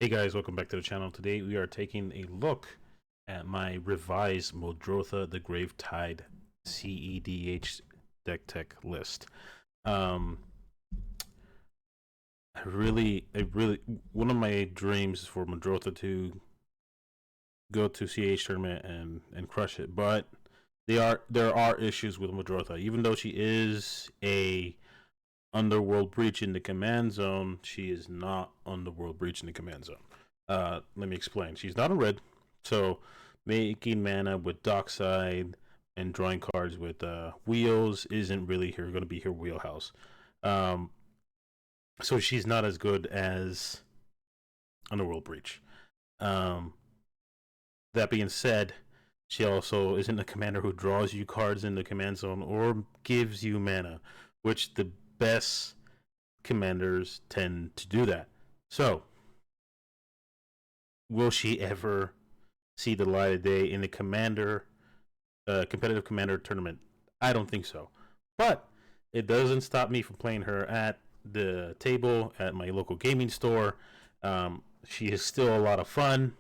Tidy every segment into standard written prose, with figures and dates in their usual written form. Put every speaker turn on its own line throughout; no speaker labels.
Hey guys, welcome back to the channel. Today we are taking a look at my revised Muldrotha the Gravetide cEDH deck tech list. Um, one of my dreams is for Muldrotha to go to CEDH tournament and crush it, but there are issues with Muldrotha. Even though she is a Underworld Breach in the command zone, she is not Underworld Breach in the command zone. Let me explain. She's not a red, so making mana with Dockside and drawing cards with wheels isn't really going to be her wheelhouse. So she's not as good as Underworld Breach. That being said, she also isn't a commander who draws you cards in the command zone or gives you mana, which the best commanders tend to do that. So, will she ever see the light of day in a competitive commander tournament? I don't think so. But it doesn't stop me from playing her at the table at my local gaming store. She is still a lot of fun.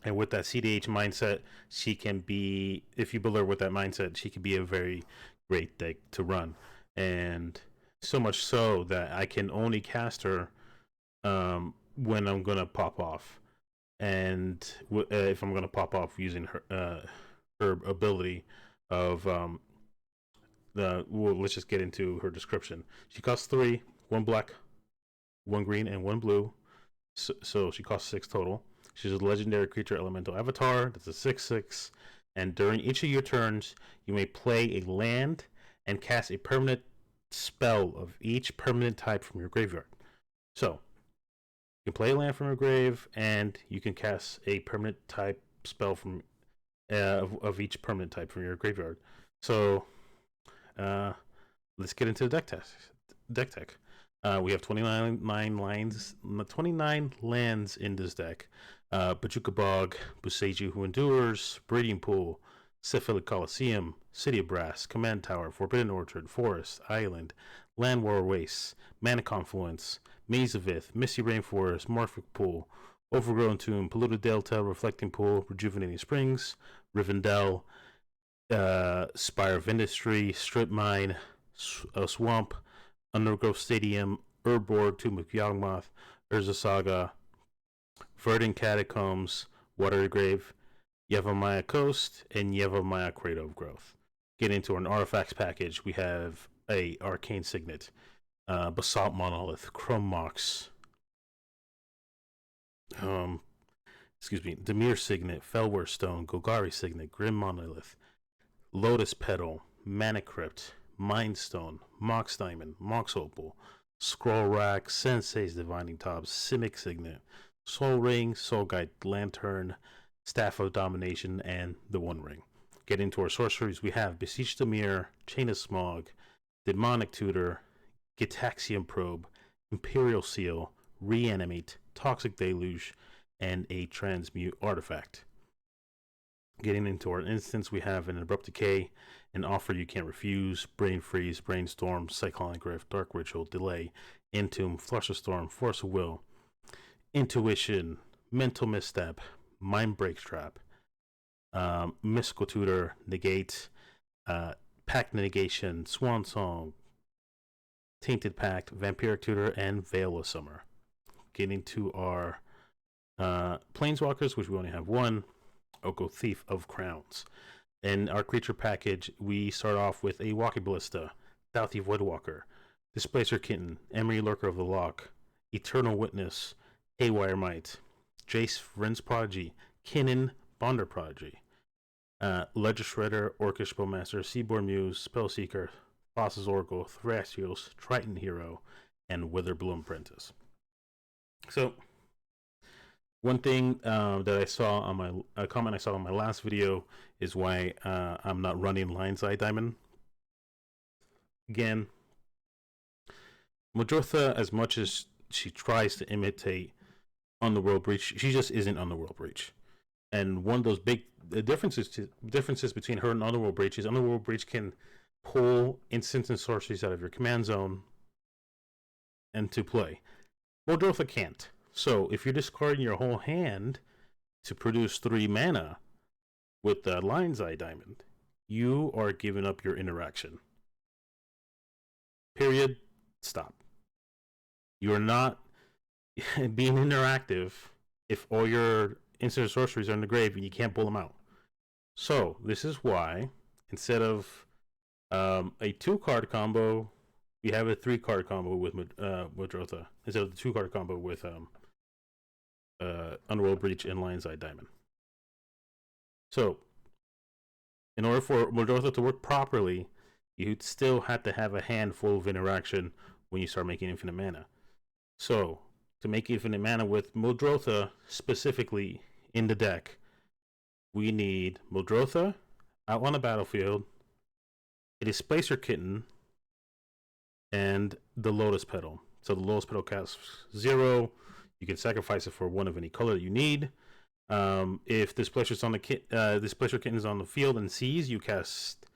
And with that cEDH mindset, she can be, if you build her with that mindset, she can be a very great deck to run. And so much so that I can only cast her when I'm going to pop off. And if I'm going to pop off using her ability of let's just get into her description. She costs 3, 1 black, 1 green, and 1 blue. So she costs 6 total. She's a legendary creature elemental avatar. That's a 6/6. And during each of your turns, you may play a land and cast a permanent spell of each permanent type from your graveyard. So you can play a land from your grave, and you can cast a permanent type spell from of each permanent type from your graveyard. So let's get into the deck tech. We have 29 lands in this deck. Bojuka Bog, Boseiju Who Endures, Breeding Pool, Syphilic Coliseum, City of Brass, Command Tower, Forbidden Orchard, Forest, Island, Land War Waste, Mana Confluence, Maze of Ith, Misty Rainforest, Morphic Pool, Overgrown Tomb, Polluted Delta, Reflecting Pool, Rejuvenating Springs, Rivendell, Spire of Industry, Strip Mine, Swamp, Undergrowth Stadium, Urborg, Tomb of Yawgmoth, Urza Saga, Verdant Catacombs, Watery Grave, Yevamaya Coast, and Yevamaya Cradle of Growth. Get into an artifacts package. We have a Arcane Signet, Basalt Monolith, Chrome Mox, Demir Signet, Felware Stone, Golgari Signet, Grim Monolith, Lotus Petal, Mana Crypt, Mind Stone, Mox Diamond, Mox Opal, Scroll Rack, Sensei's Divining Top, Simic Signet, Soul Ring, Soul Guide Lantern, Staff of Domination, and the One Ring. Get into our sorceries. We have Beseech the Mirror, Chain of Smog, Demonic Tutor, Gitaxian Probe, Imperial Seal, Reanimate, Toxic Deluge, and a Transmute Artifact. Getting into our instance, we have an Abrupt Decay, an Offer You Can't Refuse, Brain Freeze, Brainstorm, Cyclonic Rift, Dark Ritual, Delay, Entomb, Flush of Storm, Force of Will, Intuition, Mental Misstep, Mind Break Trap, Mystical Tutor, Negate, Pact Negation, Swan Song, Tainted Pact, Vampiric Tutor, and Veil of Summer. Getting to our Planeswalkers, which we only have one, Oko Thief of Crowns. In our creature package, we start off with a Walking Ballista, Doughty Voidwalker, Displacer Kitten, Emery Lurker of the Loch, Eternal Witness, Haywire Might, Jace Vryn's Prodigy, Kinnan Bonder Prodigy, Ledger Shredder, Orcish Bowmaster, Seaborn Muse, Spellseeker, Thassa's Oracle, Thrasios, Triton Hero, and Witherbloom Apprentice. So, one thing that I saw on a comment I saw on my last video is why I'm not running Lion's Eye Diamond. Again, Muldrotha, as much as she tries to imitate Underworld Breach, she just isn't Underworld Breach. And one of those big differences between her and Underworld Breach is Underworld Breach can pull instants and sorceries out of your command zone and to play. Muldrotha can't. So if you're discarding your whole hand to produce 3 mana with the Lion's Eye Diamond, you are giving up your interaction. Period. Stop. You're not being interactive if all your instant sorceries are in the grave and you can't pull them out. So this is why instead of a 2-card combo, we have a 3-card combo with Muldrotha instead of the 2-card combo with Underworld Breach and Lion's Eye Diamond. So in order for Muldrotha to work properly, you'd still have to have a hand full of interaction when you start making infinite mana. So to make infinite mana with Muldrotha specifically in the deck, we need Muldrotha out on the battlefield, a Displacer Kitten, and the Lotus Petal. So the Lotus Petal casts 0. You can sacrifice it for one of any color that you need. If Displacer Kitten is on the field and sees, you cast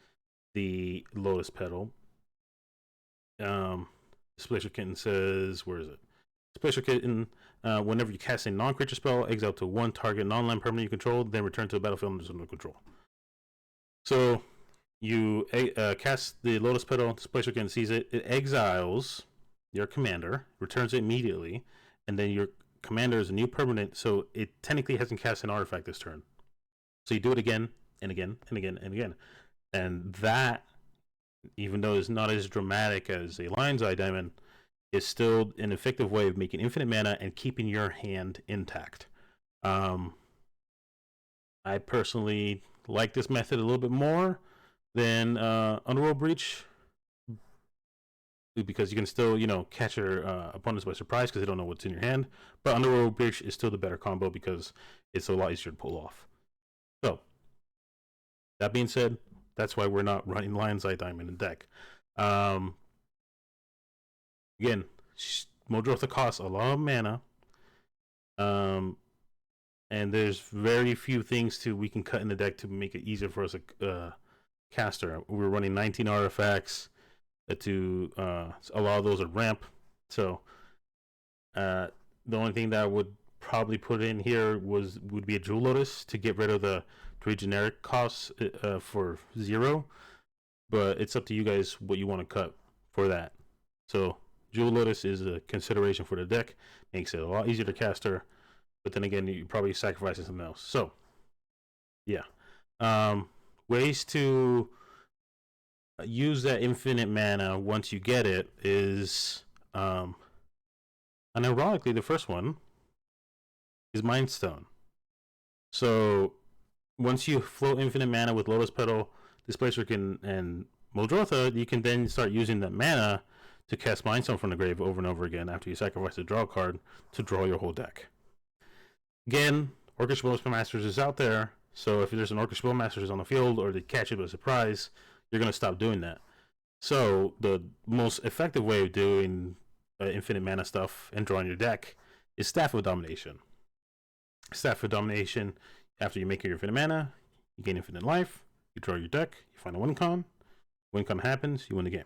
the Lotus Petal. Displacer Kitten says, where is it? Displacer Kitten, whenever you cast a non-creature spell, exile to 1 target non-land permanent you control, then return to the battlefield under zone of control. So you cast the Lotus Petal, Displacer Kitten sees it, it exiles your commander, returns it immediately, and then your commander is a new permanent, so it technically hasn't cast an artifact this turn. So you do it again, and again, and again, and again. And that, even though it's not as dramatic as a Lion's Eye Diamond, is still an effective way of making infinite mana and keeping your hand intact. I personally like this method a little bit more than Underworld Breach, because you can still, catch your opponents by surprise because they don't know what's in your hand. But Underworld Breach is still the better combo because it's a lot easier to pull off. So, that being said, that's why we're not running Lion's Eye Diamond in deck. Again, Muldrotha costs a lot of mana. And there's very few things we can cut in the deck to make it easier for us to caster. We're running 19 artifacts to a lot of those are ramp. So the only thing that I would probably put in here would be a Jewel Lotus to get rid of the 3 generic costs for 0. But it's up to you guys what you want to cut for that. So Jewel Lotus is a consideration for the deck. Makes it a lot easier to caster. But then again, you probably sacrifice something else. So, yeah. Ways to use that infinite mana once you get it is, and ironically, the first one is Mind Stone. So, once you float infinite mana with Lotus Petal, Displacer Kitten, and Muldrotha, you can then start using that mana to cast Mind Stone from the grave over and over again after you sacrifice the draw card to draw your whole deck. Again, Orchestral Spellmasters is out there, so if there's an Orchestral Spellmasters on the field or they catch it by surprise, you're going to stop doing that. So the most effective way of doing infinite mana stuff and drawing your deck is Staff of Domination. Staff of Domination, after you make your infinite mana, you gain infinite life, you draw your deck, you find a win con. Win con happens, you win the game.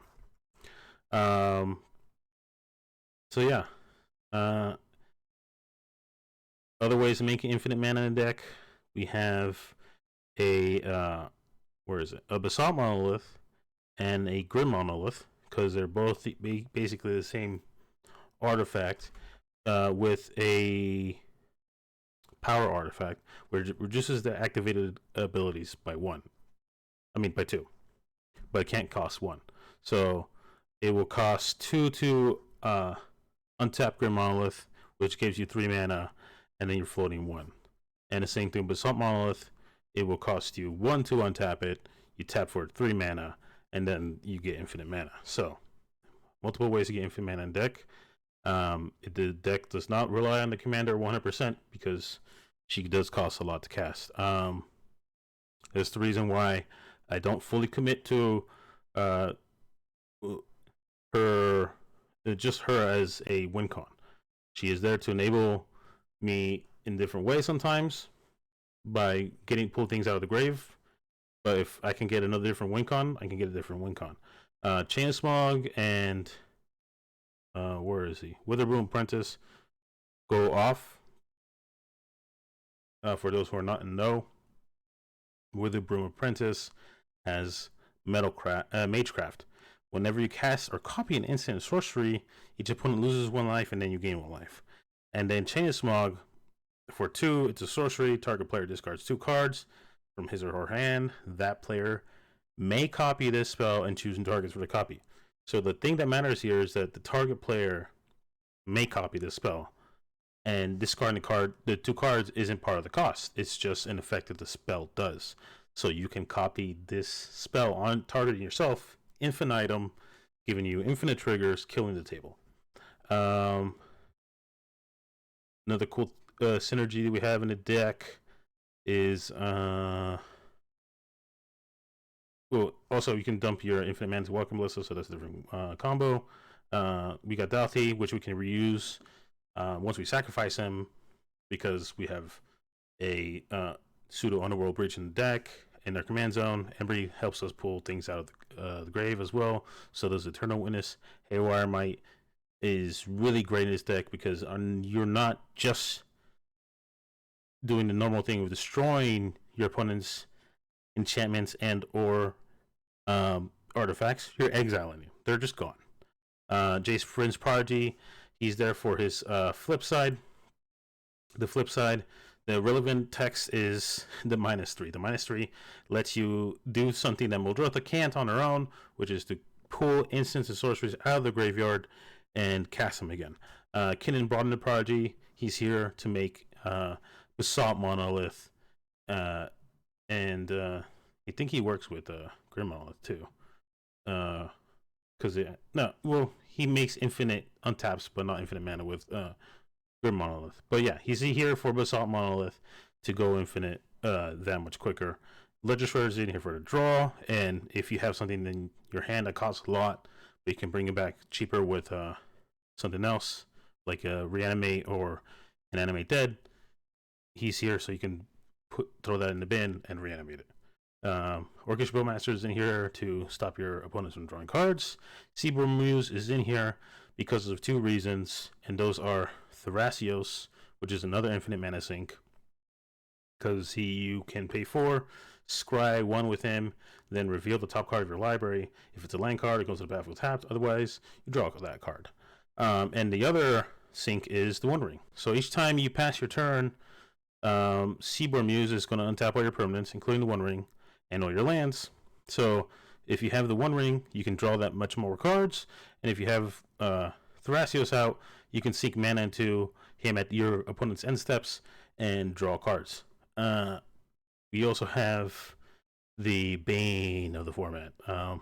So yeah. Other ways of making infinite mana in a deck, we have a a Basalt Monolith and a Grim Monolith, because they're both basically the same artifact with a power artifact where it reduces the activated abilities by 2, but it can't cost 1. So it will cost 2 to untap Grim Monolith, which gives you 3 mana, and then you're floating 1. And the same thing with Basalt Monolith, it will cost you 1 to untap it, you tap for 3 mana, and then you get infinite mana. So, multiple ways to get infinite mana in deck. The deck does not rely on the commander 100% because she does cost a lot to cast. That's the reason why I don't fully commit to just her as a win con. She is there to enable me in different ways sometimes by pull things out of the grave. But if I can get another different win con, I can get a different win con. Chain of Smog and where is he? Witherbloom Apprentice go off. For those who are not in know, Witherbloom Apprentice has Magecraft. Whenever you cast or copy an instant sorcery, each opponent loses 1 life and then you gain 1 life. And then Chain of Smog, for 2, it's a sorcery. Target player discards 2 cards from his or her hand. That player may copy this spell and choose targets for the copy. So the thing that matters here is that the target player may copy this spell. And discarding the 2 cards isn't part of the cost. It's just an effect that the spell does. So you can copy this spell on targeting yourself, infinitum, giving you infinite triggers, killing the table. Another cool synergy that we have in the deck is well, also you can dump your Infinite Man's Welcome Ballista, so that's a different combo. We got Dalthi, which we can reuse once we sacrifice him, because we have a pseudo Underworld Breach in the deck in their command zone. Embry helps us pull things out of the grave as well. So does Eternal Witness. Haywire Might is really great in this deck because you're not just doing the normal thing of destroying your opponent's enchantments and or artifacts. You're exiling them. They're just gone. Jace Vryn's Prodigy, he's there for his flip side. The flip side, the relevant text is the -3. The -3 lets you do something that Muldrotha can't on her own, which is to pull instants and sorceries out of the graveyard and cast them again. Kinnan Broaden the Prodigy, he's here to make Basalt Monolith, and I think he works with Grim Monolith too. He makes infinite untaps, but not infinite mana with Grim Monolith. But yeah, he's here for Basalt Monolith to go infinite that much quicker. Legislator is in here for the draw, and if you have something in your hand that costs a lot, but you can bring it back cheaper with something else, like a Reanimate or an Animate Dead, he's here so you can throw that in the bin and reanimate it. Orcish Bowmaster is in here to stop your opponents from drawing cards. Seaborn Muse is in here because of 2 reasons, and those are Thrasios, which is another infinite mana sink, because you can pay 4, scry 1 with him, then reveal the top card of your library. If it's a land card, it goes to the battlefield tapped. Otherwise, you draw that card. And the other sink is the One Ring. So each time you pass your turn, Seaborn Muse is going to untap all your permanents, including the One Ring, and all your lands. So if you have the One Ring, you can draw that much more cards. And if you have Thrasios out, you can seek mana into him at your opponent's end steps and draw cards. We also have the bane of the format. I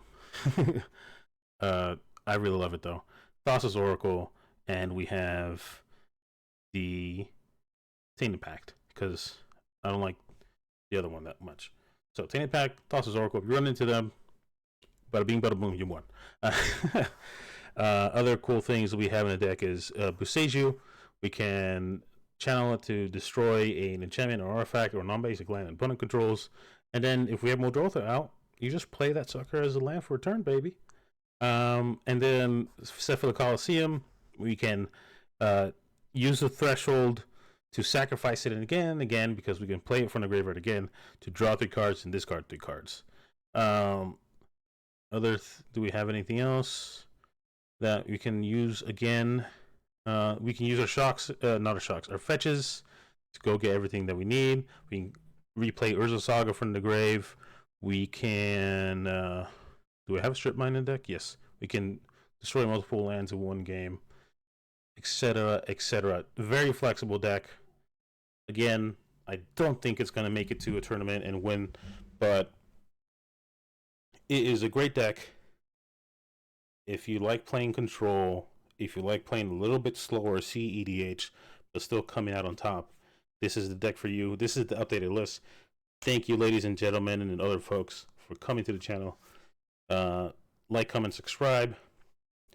really love it though. Thassa's Oracle, and we have the Tainted Pact, because I don't like the other one that much. So Tainted Pact, Thassa's Oracle, if you run into them, bada bing, bada boom, you won. Other cool things we have in the deck is Boseiju. We can channel it to destroy an enchantment or artifact or non-basic land opponent controls. And then if we have Muldrotha out, you just play that sucker as a land for a turn, baby. And then set for the Colosseum, we can use the Threshold to sacrifice it again, because we can play it from the graveyard again to draw 3 cards and discard 3 cards. Do we have anything else that we can use again? We can use our shocks, our fetches to go get everything that we need. We can replay Urza Saga from the grave. We can, do we have a Strip Mine in the deck? Yes. We can destroy multiple lands in one game, etc., etc. Very flexible deck. Again, I don't think it's going to make it to a tournament and win, but it is a great deck. If you like playing control, if you like playing a little bit slower cEDH, but still coming out on top, this is the deck for you. This is the updated list. Thank you, ladies and gentlemen, and other folks, for coming to the channel. Like, comment, subscribe,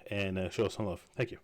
and show us some love. Thank you.